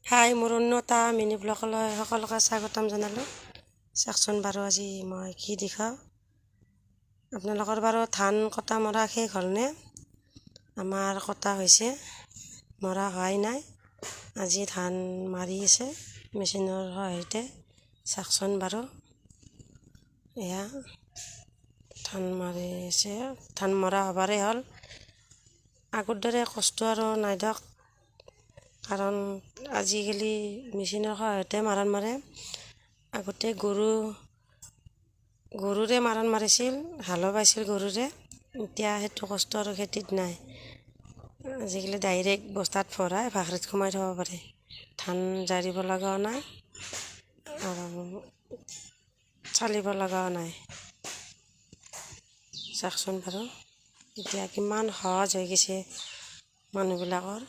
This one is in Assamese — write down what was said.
হাই, মোৰ অন্যতা মিনি ব্লগলৈ সকলোকে স্বাগতম জনালোঁ। চাওকচোন বাৰু আজি মই কি দেখাওঁ আপোনালোকৰ। বাৰু ধান কটা মৰা শেষ হ'লনে? আমাৰ কটা হৈছে, মৰা হোৱাই নাই। আজি ধান মাৰি আছে মেচিনৰ সহায়তে। চাওকচোন বাৰু, এয়া ধান মাৰি আছে, ধান মৰা হ'বাৰেই হ'ল। আগৰ দৰে কষ্ট আৰু নাই দিয়ক, কাৰণ আজিকালি মেচিনৰ সহায়তে মাৰণ মাৰে। আগতে গৰুৰে মাৰণ মাৰিছিল, হালো বাইছিল গৰুৰে। এতিয়া সেইটো কষ্ট আৰু খেতিত নাই। আজিকালি ডাইৰেক্ট বস্তাত ভৰাই ভাকৰিত সোমাই থ'ব পাৰে, ধান জাৰিব লগাও নাই আৰু চালিব লগাও নাই। চাওকচোন বাৰু, এতিয়া কিমান সহজ হৈ গৈছে মানুহবিলাকৰ।